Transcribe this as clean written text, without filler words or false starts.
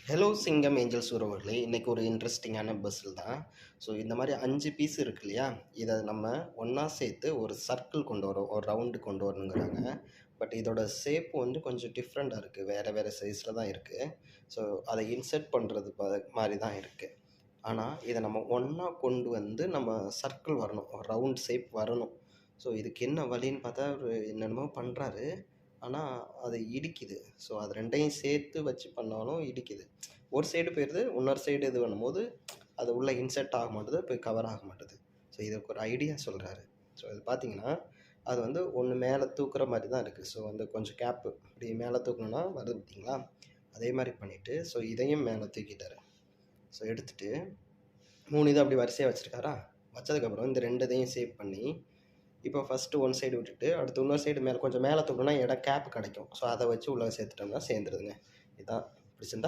Hello சிங்கம் Angeles உறவுகளே, இன்றைக்கி ஒரு இன்ட்ரெஸ்டிங்கான பஸ்ஸில் தான். ஸோ இந்த மாதிரி 5 பீஸ் இருக்கு இல்லையா, இதை நம்ம ஒன்றா சேர்த்து ஒரு சர்க்கிள் கொண்டு வரோம், ஒரு ரவுண்டு கொண்டு வரணுங்கிறாங்க. பட் இதோட ஷேப் வந்து கொஞ்சம் டிஃப்ரெண்ட்டாக இருக்குது, வேறு வேறு சைஸில் தான் இருக்குது. ஸோ அதை இன்செர்ட் பண்ணுறது மாதிரி தான் இருக்குது. ஆனால் இதை நம்ம ஒன்றா கொண்டு வந்து நம்ம சர்க்கிள் வரணும், ஒரு ரவுண்ட் ஷேப் வரணும். ஸோ இதுக்கு என்ன வழின்னு பார்த்தா அவர் என்னென்னமோ பண்ணுறாரு. ஆனால் அது இடிக்குது. ஸோ அது 2யும் சேர்த்து வச்சு பண்ணாலும் இடிக்குது. ஒரு சைடு போயிடுது, இன்னொரு சைடு இது பண்ணும்போது அது உள்ளே இன்செர்ட் ஆக மாட்டுது, போய் கவர் ஆக மாட்டுது. ஸோ இதுக்கு ஒரு ஐடியா சொல்கிறாரு. ஸோ இது பார்த்தீங்கன்னா அது வந்து ஒன்று மேலே தூக்குற மாதிரி தான் இருக்குது. ஸோ வந்து கொஞ்சம் கேப்பு இப்படி மேலே தூக்கணுன்னா வருது பார்த்தீங்களா, அதே மாதிரி பண்ணிவிட்டு ஸோ இதையும் மேலே தூக்கிட்டாரு. ஸோ எடுத்துகிட்டு 3 இதை அப்படி வரிசையாக வச்சுருக்காரா, வச்சதுக்கப்புறம் இந்த 2 இதையும் சேவ் பண்ணி இப்போ ஃபஸ்ட்டு ஒன் சைடு விட்டுட்டு அடுத்து இன்னொரு சைடு மேலே கொஞ்சம் மேலே தூக்கணும்னா இடம் கேப் கிடைக்கும். ஸோ அதை வச்சு உள்ளே சேர்த்துட்டோம்னா சேர்ந்துருதுங்க. இதுதான் பிடிச்சிருந்தா